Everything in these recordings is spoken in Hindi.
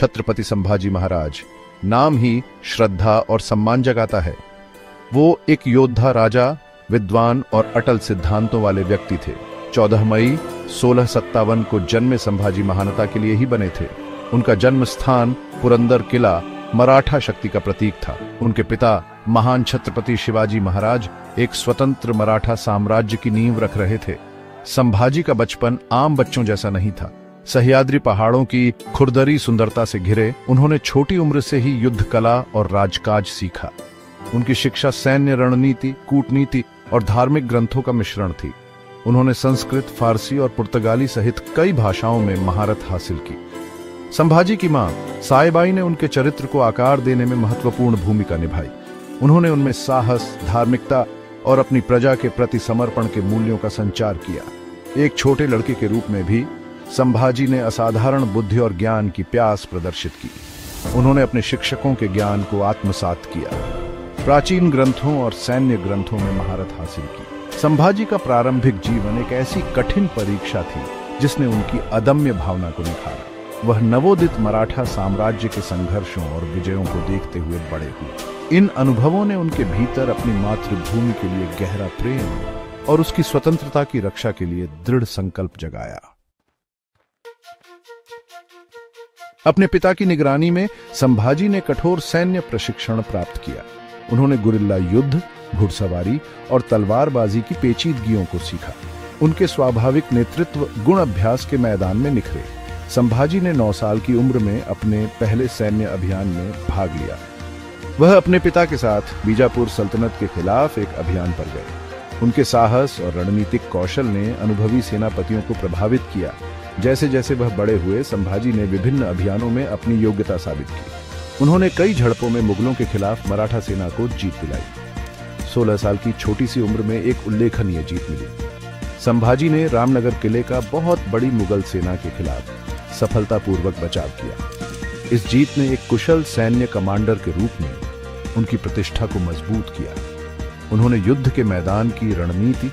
छत्रपति संभाजी महाराज नाम ही श्रद्धा और सम्मान जगाता है। वो एक योद्धा राजा, विद्वान और अटल सिद्धांतों वाले व्यक्ति थे। 14 मई 1657 को जन्मे संभाजी महानता के लिए ही बने थे। उनका जन्म स्थान पुरंदर किला मराठा शक्ति का प्रतीक था। उनके पिता महान छत्रपति शिवाजी महाराज एक स्वतंत्र मराठा साम्राज्य की नींव रख रहे थे। संभाजी का बचपन आम बच्चों जैसा नहीं था। सह्याद्री पहाड़ों की खुरदरी सुंदरता से घिरे उन्होंने छोटी उम्र से ही युद्ध कला और राजकाज सीखा। उनकी शिक्षा सैन्य रणनीति, कूटनीति और धार्मिक ग्रंथों का मिश्रण थी। उन्होंने संस्कृत, फारसी और पुर्तगाली सहित कई भाषाओं में महारत हासिल की। संभाजी की मां साईबाई ने उनके चरित्र को आकार देने में महत्वपूर्ण भूमिका निभाई। उन्होंने उनमें साहस, धार्मिकता और अपनी प्रजा के प्रति समर्पण के मूल्यों का संचार किया। एक छोटे लड़के के रूप में भी संभाजी ने असाधारण बुद्धि और ज्ञान की प्यास प्रदर्शित की। उन्होंने अपने शिक्षकों के ज्ञान को आत्मसात किया, प्राचीन ग्रंथों और सैन्य ग्रंथों में महारत हासिल की। संभाजी का प्रारंभिक जीवन एक ऐसी कठिन परीक्षा थी जिसने उनकी अदम्य भावना को निखारा। वह नवोदित मराठा साम्राज्य के संघर्षों और विजयों को देखते हुए बड़े हुए। इन अनुभवों ने उनके भीतर अपनी मातृभूमि के लिए गहरा प्रेम और उसकी स्वतंत्रता की रक्षा के लिए दृढ़ संकल्प जगाया। अपने पिता की निगरानी में संभाजी ने कठोर सैन्य प्रशिक्षण प्राप्त किया। उन्होंने गुरिल्ला युद्ध, घुड़सवारी और तलवारबाजी की पेचीदगियों को सीखा। उनके स्वाभाविक नेतृत्व गुण अभ्यास के मैदान में निखरे। संभाजी ने 9 साल की उम्र में अपने पहले सैन्य अभियान में भाग लिया। वह अपने पिता के साथ बीजापुर सल्तनत के खिलाफ एक अभियान पर गए। उनके साहस और रणनीतिक कौशल ने अनुभवी सेनापतियों को प्रभावित किया। जैसे जैसे वह बड़े हुए, संभाजी ने विभिन्न अभियानों में अपनी योग्यता साबित की। उन्होंने कई झड़पों में मुगलों के खिलाफ मराठा सेना को जीत दिलाई। 16 साल की छोटी सी उम्र में एक उल्लेखनीय जीत मिली। संभाजी ने रामनगर किले का बहुत बड़ी मुगल सेना के खिलाफ सफलतापूर्वक बचाव किया। इस जीत ने एक कुशल सैन्य कमांडर के रूप में उनकी प्रतिष्ठा को मजबूत किया। उन्होंने युद्ध के मैदान की रणनीति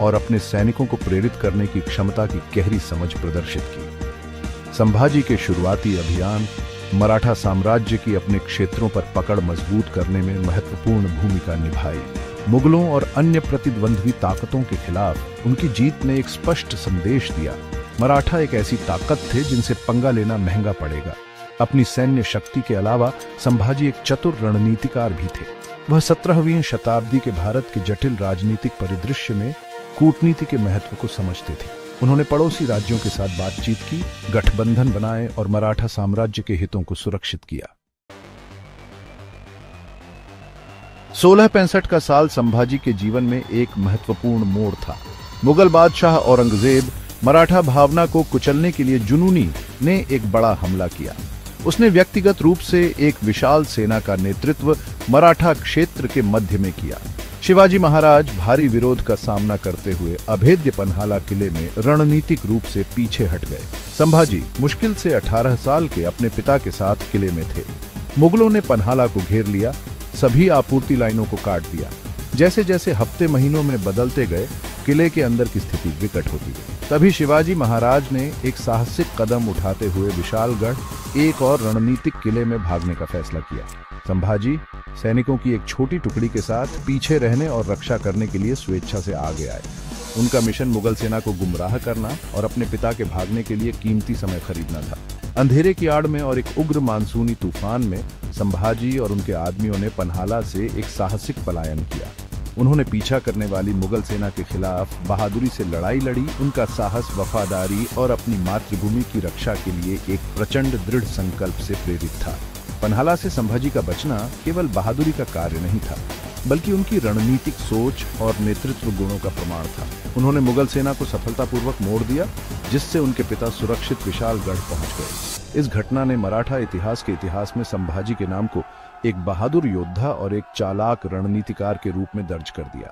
और अपने सैनिकों को प्रेरित करने की क्षमता की गहरी समझ प्रदर्शित की। संभाजी के शुरुआती अभियान मराठा साम्राज्य की अपने क्षेत्रों पर पकड़ मजबूत करने में महत्वपूर्ण भूमिका निभाई। मुगलों और अन्य प्रतिद्वंद्वी ताकतों के खिलाफ उनकी जीत ने एक स्पष्ट संदेश दिया। मराठा एक ऐसी ताकत थे जिनसे पंगा लेना महंगा पड़ेगा। अपनी सैन्य शक्ति के अलावा संभाजी एक चतुर रणनीतिकार भी थे। वह 17वीं शताब्दी के भारत के जटिल राजनीतिक परिदृश्य में कूटनीति के महत्व को समझते थे। उन्होंने पड़ोसी राज्यों के साथ बातचीत की, गठबंधन बनाए और मराठा साम्राज्य के हितों को सुरक्षित किया। 1665 का साल संभाजी के जीवन में एक महत्वपूर्ण मोड़ था। मुगल बादशाह औरंगजेब मराठा भावना को कुचलने के लिए जुनूनी ने एक बड़ा हमला किया। उसने व्यक्तिगत रूप से एक विशाल सेना का नेतृत्व मराठा क्षेत्र के मध्य में किया। शिवाजी महाराज भारी विरोध का सामना करते हुए अभेद्य पन्हाला किले में रणनीतिक रूप से पीछे हट गए। संभाजी मुश्किल से 18 साल के अपने पिता के साथ किले में थे। मुगलों ने पन्हाला को घेर लिया, सभी आपूर्ति लाइनों को काट दिया। जैसे जैसे हफ्ते महीनों में बदलते गए, किले के अंदर की स्थिति विकट होती गई। तभी शिवाजी महाराज ने एक साहसिक कदम उठाते हुए विशालगढ़ एक और रणनीतिक किले में भागने का फैसला किया। संभाजी सैनिकों की एक छोटी टुकड़ी के साथ पीछे रहने और रक्षा करने के लिए स्वेच्छा से आगे आए। उनका मिशन मुगल सेना को गुमराह करना और अपने पिता के भागने के लिए कीमती समय खरीदना था। अंधेरे की आड़ में और एक उग्र मानसूनी तूफान में संभाजी और उनके आदमियों ने पन्हाला से एक साहसिक पलायन किया। उन्होंने पीछा करने वाली मुगल सेना के खिलाफ बहादुरी से लड़ाई लड़ी। उनका साहस, वफादारी और अपनी मातृभूमि की रक्षा के लिए एक प्रचंड दृढ़ संकल्प से प्रेरित था। पन्हाला से संभाजी का बचना केवल बहादुरी का कार्य नहीं था, बल्कि उनकी रणनीतिक सोच और नेतृत्व गुणों का प्रमाण था। उन्होंने मुगल सेना को सफलतापूर्वक मोड़ दिया, जिससे उनके पिता सुरक्षित विशालगढ़ पहुंच गए। इस घटना ने मराठा इतिहास के इतिहास में संभाजी के नाम को एक बहादुर योद्धा और एक चालाक रणनीतिकार के रूप में दर्ज कर दिया।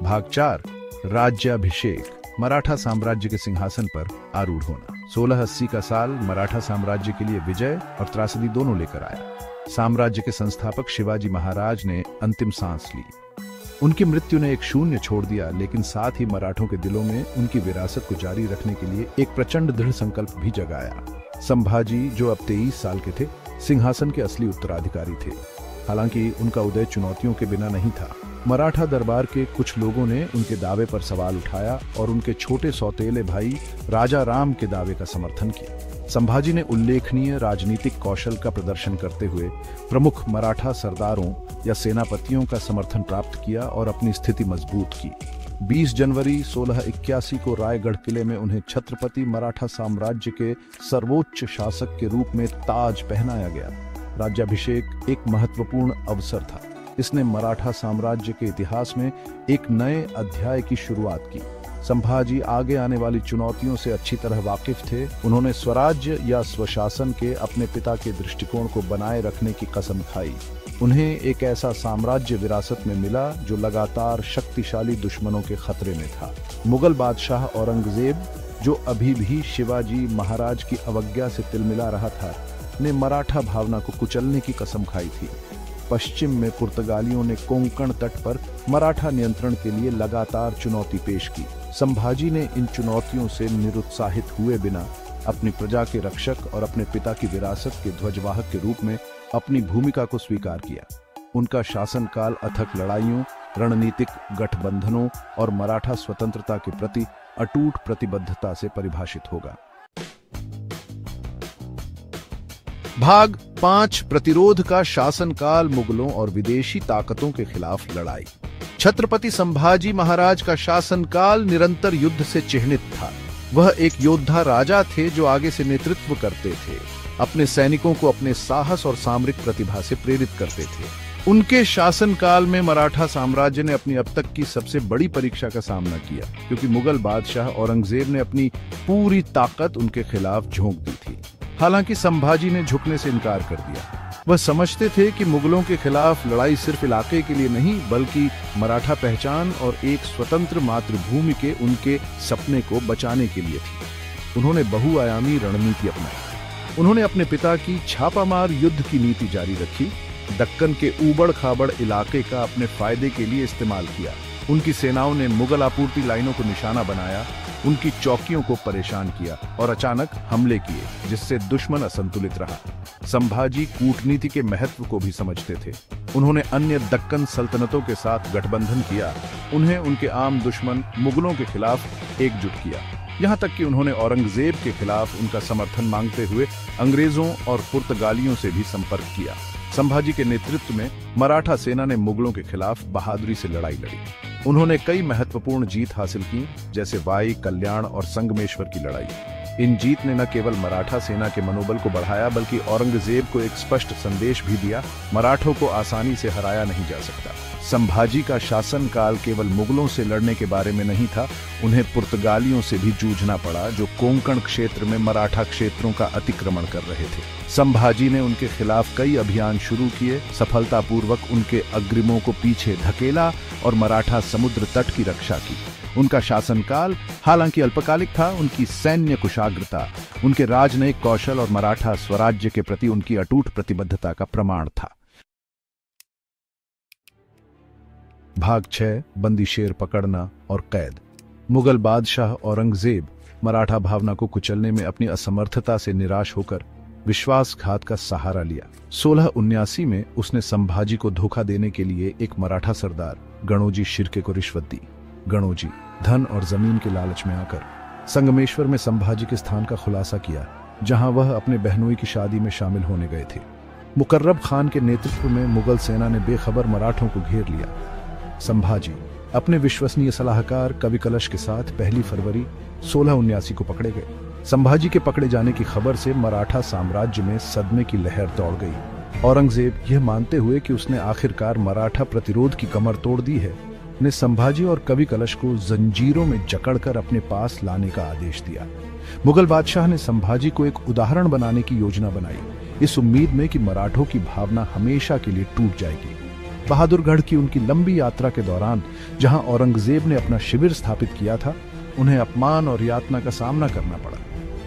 भाग 4, राज्याभिषेक, मराठा साम्राज्य के सिंहासन पर आरूढ़ होना। 1680 का साल मराठा साम्राज्य के लिए विजय और त्रासदी दोनों लेकर आया। साम्राज्य के संस्थापक शिवाजी महाराज ने अंतिम सांस ली। उनकी मृत्यु ने एक शून्य छोड़ दिया, लेकिन साथ ही मराठों के दिलों में उनकी विरासत को जारी रखने के लिए एक प्रचंड दृढ़ संकल्प भी जगाया। संभाजी, जो अब 23 साल के थे, सिंहासन के असली उत्तराधिकारी थे। हालांकि उनका उदय चुनौतियों के बिना नहीं था। मराठा दरबार के कुछ लोगों ने उनके दावे पर सवाल उठाया और उनके छोटे सौतेले भाई राजा राम के दावे का समर्थन किया। संभाजी ने उल्लेखनीय राजनीतिक कौशल का प्रदर्शन करते हुए प्रमुख मराठा सरदारों या सेनापतियों का समर्थन प्राप्त किया और अपनी स्थिति मजबूत की। 20 जनवरी 1681 को रायगढ़ किले में उन्हें छत्रपति मराठा साम्राज्य के सर्वोच्च शासक के रूप में ताज पहनाया गया। राज्याभिषेक एक महत्वपूर्ण अवसर था। इसने मराठा साम्राज्य के इतिहास में एक नए अध्याय की शुरुआत की। संभाजी आगे आने वाली चुनौतियों से अच्छी तरह वाकिफ थे। उन्होंने स्वराज्य या स्वशासन के अपने पिता के दृष्टिकोण को बनाए रखने की कसम खाई। उन्हें एक ऐसा साम्राज्य विरासत में मिला जो लगातार शक्तिशाली दुश्मनों के खतरे में था। मुगल बादशाह औरंगजेब, जो अभी भी शिवाजी महाराज की अवज्ञा से तिलमिला रहा था, ने मराठा भावना को कुचलने की कसम खाई थी। पश्चिम में पुर्तगालियों ने कोंकण तट पर मराठा नियंत्रण के लिए लगातार चुनौती पेश की। संभाजी ने इन चुनौतियों से निरुत्साहित हुए बिना अपनी प्रजा के रक्षक और अपने पिता की विरासत के ध्वजवाहक के रूप में अपनी भूमिका को स्वीकार किया। उनका शासनकाल अथक लड़ाइयों, रणनीतिक गठबंधनों और मराठा स्वतंत्रता के प्रति अटूट प्रतिबद्धता से परिभाषित होगा। भाग 5, प्रतिरोध का शासनकाल, मुगलों और विदेशी ताकतों के खिलाफ लड़ाई। छत्रपति संभाजी महाराज का शासनकाल निरंतर युद्ध से चिह्नित था। वह एक योद्धा राजा थे जो आगे से नेतृत्व करते थे, अपने सैनिकों को अपने साहस और सामरिक प्रतिभा से प्रेरित करते थे। उनके शासनकाल में मराठा साम्राज्य ने अपनी अब तक की सबसे बड़ी परीक्षा का सामना किया, क्योंकि मुगल बादशाह औरंगजेब ने अपनी पूरी ताकत उनके खिलाफ झोंक दी थी। हालांकि संभाजी ने झुकने से इनकार कर दिया। वह समझते थे कि मुगलों के खिलाफ लड़ाई सिर्फ इलाके के लिए नहीं, बल्कि मराठा पहचान और एक स्वतंत्र मातृभूमि के उनके सपने को बचाने के लिए थी। उन्होंने बहुआयामी रणनीति अपनाई। उन्होंने अपने पिता की छापामार युद्ध की नीति जारी रखी, दक्कन के ऊबड़ खाबड़ इलाके का अपने फायदे के लिए इस्तेमाल किया। उनकी सेनाओं ने मुगल आपूर्ति लाइनों को निशाना बनाया, उनकी चौकियों को परेशान किया और अचानक हमले किए, जिससे दुश्मन असंतुलित रहा। संभाजी कूटनीति के महत्व को भी समझते थे। उन्होंने अन्य दक्कन सल्तनतों के साथ गठबंधन किया। उन्हें उनके आम दुश्मन मुगलों के खिलाफ एकजुट किया। यहाँ तक कि उन्होंने औरंगजेब के खिलाफ उनका समर्थन मांगते हुए अंग्रेजों और पुर्तगालियों से भी संपर्क किया। संभाजी के नेतृत्व में मराठा सेना ने मुगलों के खिलाफ बहादुरी से लड़ाई लड़ी। उन्होंने कई महत्वपूर्ण जीत हासिल की, जैसे वाई, कल्याण और संगमेश्वर की लड़ाई। इन जीत ने न केवल मराठा सेना के मनोबल को बढ़ाया, बल्कि औरंगजेब को एक स्पष्ट संदेश भी दिया, मराठों को आसानी से हराया नहीं जा सकता। संभाजी का शासनकाल केवल मुगलों से लड़ने के बारे में नहीं था, उन्हें पुर्तगालियों से भी जूझना पड़ा, जो कोंकण क्षेत्र में मराठा क्षेत्रों का अतिक्रमण कर रहे थे। संभाजी ने उनके खिलाफ कई अभियान शुरू किए, सफलतापूर्वक उनके अग्रिमों को पीछे धकेला और मराठा समुद्र तट की रक्षा की। उनका शासनकाल हालांकि अल्पकालिक था, उनकी सैन्य कुशाग्रता, उनके राजनयिक कौशल और मराठा स्वराज्य के प्रति उनकी अटूट प्रतिबद्धता का प्रमाण था। भाग 6, बंदी शेर पकड़ना और कैद। मुगल बादशाह औरंगजेब मराठा भावना को कुचलने में अपनी असमर्थता से निराश होकर विश्वासघात का सहारा लिया। 1679 में उसने संभाजी को धोखा देने के लिए एक मराठा सरदार गणोजी शिर्के को रिश्वत दी। गणोजी धन और जमीन के लालच में आकर संगमेश्वर में संभाजी के स्थान का खुलासा किया, जहां वह अपने बहनोई की शादी में शामिल होने गए थे। मुकर्रब खान के नेतृत्व में मुगल सेना ने बेखबर मराठों को घेर लिया। संभाजी अपने विश्वसनीय सलाहकार कवि कलश के साथ 1 फरवरी 1679 को पकड़े गए। संभाजी के पकड़े जाने की खबर से मराठा साम्राज्य में सदमे की लहर दौड़ गई। औरंगजेब, यह मानते हुए कि उसने आखिरकार मराठा प्रतिरोध की कमर तोड़ दी है, ने संभाजी और कवि कलश को जंजीरों में जकड़कर अपने पास लाने का आदेश दिया। मुगल बादशाह ने संभाजी को एक उदाहरण बनाने की योजना बनाई, इस उम्मीद में कि मराठों की भावना हमेशा के लिए टूट जाएगी। बहादुरगढ़ की उनकी लंबी यात्रा के दौरान, जहां औरंगजेब ने अपना शिविर स्थापित किया था, उन्हें अपमान और यातना का सामना करना पड़ा।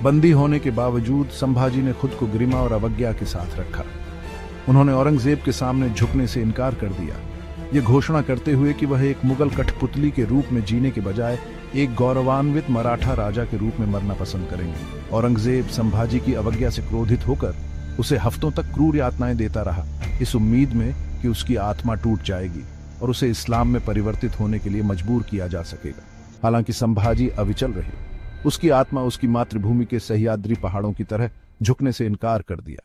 बंदी होने के बावजूद संभाजी ने खुद को गरिमा और अवज्ञा के साथ रखा। उन्होंने औरंगजेब के सामने झुकने से इनकार कर दिया। ये घोषणा करते हुए कि वह एक मुगल कठपुतली के रूप में जीने के बजाय एक गौरवान्वित मराठा राजा के रूप में मरना पसंद करेंगे। औरंगजेब संभाजी की अवज्ञा से क्रोधित होकर उसे हफ्तों तक क्रूर यातनाएं देता रहा, इस उम्मीद में कि उसकी आत्मा टूट जाएगी और उसे इस्लाम में परिवर्तित होने के लिए मजबूर किया जा सकेगा। हालांकि संभाजी अविचल रहे। उसकी आत्मा उसकी मातृभूमि के सह्याद्री पहाड़ों की तरह झुकने से इनकार कर दिया।